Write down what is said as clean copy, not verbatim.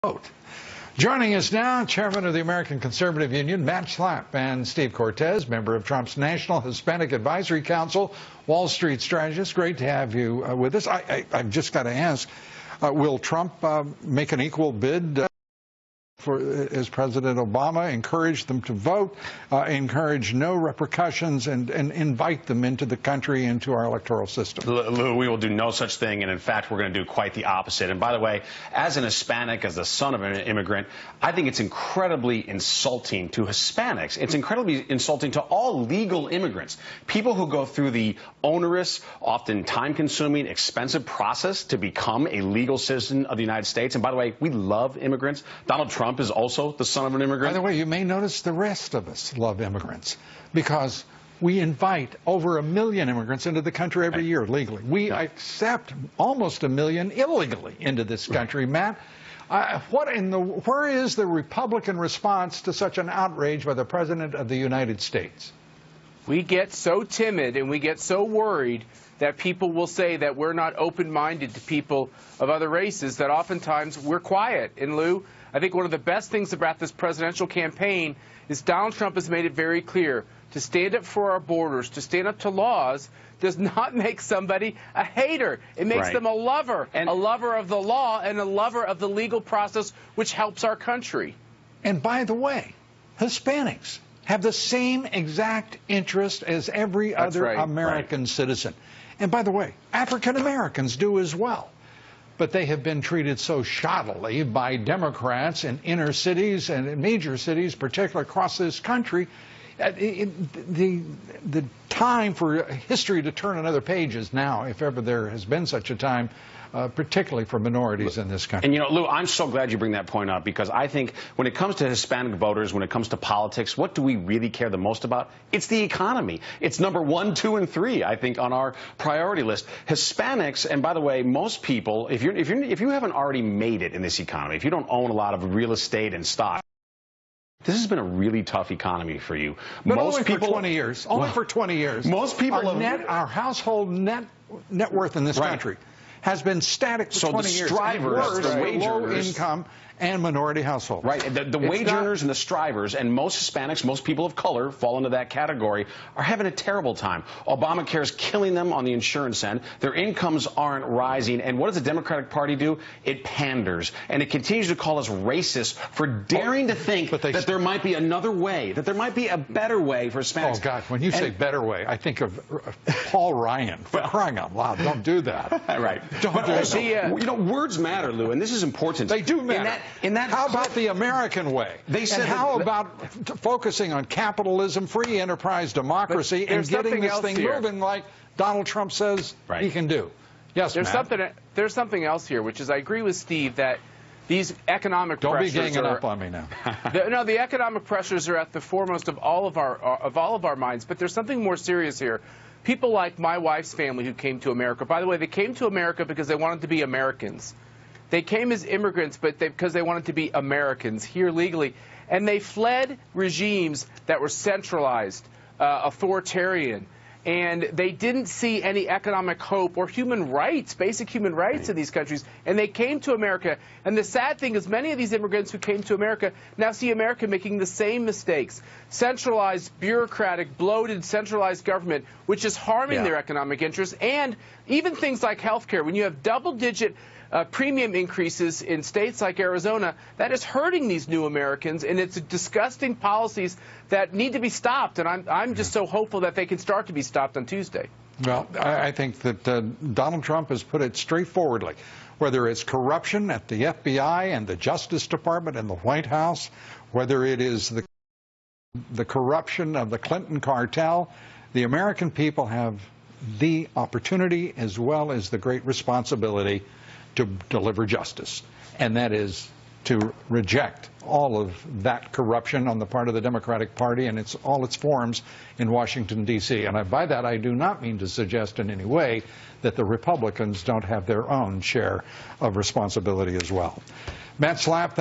Vote. Joining us now, Chairman of the American Conservative Union, Matt Schlapp, and Steve Cortez, member of Trump's National Hispanic Advisory Council, Wall Street strategist. Great to have you with us. I've just got to ask, will Trump make an equal bid as President Obama, encourage them to vote, encourage no repercussions, and invite them into the country, into our electoral system? Lou, we will do no such thing, and in fact, we're going to do quite the opposite. And by the way, as an Hispanic, as the son of an immigrant, I think it's incredibly insulting to Hispanics. It's incredibly insulting to all legal immigrants, people who go through the onerous, often time-consuming, expensive process to become a legal citizen of the United States. And by the way, we love immigrants. Donald Trump is also the son of an immigrant. By the way, you may notice the rest of us love immigrants because we invite over 1 million immigrants into the country every year legally. We accept almost 1 million illegally into this country. Matt, where is the Republican response to such an outrage by the President of the United States? We get so timid and we get so worried that people will say that we're not open-minded to people of other races that oftentimes we're quiet. And Lou, I think one of the best things about this presidential campaign is Donald Trump has made it very clear to stand up for our borders, to stand up to laws, does not make somebody a hater. It makes them a lover of the law and a lover of the legal process, which helps our country. And by the way, Hispanics have the same exact interest as every other American citizen. And by the way, African Americans do as well. But they have been treated so shoddily by Democrats in inner cities and in major cities, particularly across this country. The time for history to turn another page is now, if ever there has been such a time, particularly for minorities in this country. And, you know, Lou, I'm so glad you bring that point up, because I think when it comes to Hispanic voters, when it comes to politics, what do we really care the most about? It's the economy. It's number 1, 2, and 3, I think, on our priority list. Hispanics, and by the way, most people, if you haven't already made it in this economy, if you don't own a lot of real estate and stock, this has been a really tough economy for you. But only for 20 years. Only for 20 years. Most people our household net worth in this country has been static for 20 years. So the strivers, the wage low earners, income and minority households. Right. The wage earners and the strivers, and most Hispanics, most people of color fall into that category, are having a terrible time. Obamacare is killing them on the insurance end. Their incomes aren't rising. And what does the Democratic Party do? It panders. And it continues to call us racist for daring to think that there might be another way, that there might be a better way for Hispanics. Oh, God, when you say better way, I think of Paul Ryan. For crying out loud, don't do that. Right. Don't do also, that. You know, words matter, Lou, and this is important. They do matter. How about the American way? And how about focusing on capitalism, free enterprise, democracy, and getting this thing moving like Donald Trump says he can do? Yes, there's something else here, which is I agree with Steve that these economic pressures Don't be ganging up on me now. The economic pressures are at the foremost of all of our minds, but there's something more serious here. People like my wife's family who came to America. By the way, they came to America because they wanted to be Americans. They came as immigrants, but because they wanted to be Americans here legally. And they fled regimes that were centralized, authoritarian. And they didn't see any economic hope or human rights, basic human rights in these countries. And they came to America. And the sad thing is many of these immigrants who came to America now see America making the same mistakes. Centralized, bureaucratic, bloated, centralized government, which is harming their economic interests. And even things like health care. When you have double-digit premium increases in states like Arizona, that is hurting these new Americans, and it's disgusting policies that need to be stopped. And I'm just so hopeful that they can start to be stopped on Tuesday. Well, I think that Donald Trump has put it straightforwardly. Whether it's corruption at the FBI and the Justice Department and the White House, whether it is the corruption of the Clinton cartel, the American people have the opportunity as well as the great responsibility to deliver justice, and that is to reject all of that corruption on the part of the Democratic Party and all its forms in Washington, D.C. And by that, I do not mean to suggest in any way that the Republicans don't have their own share of responsibility as well. Matt Schlapp, thank you.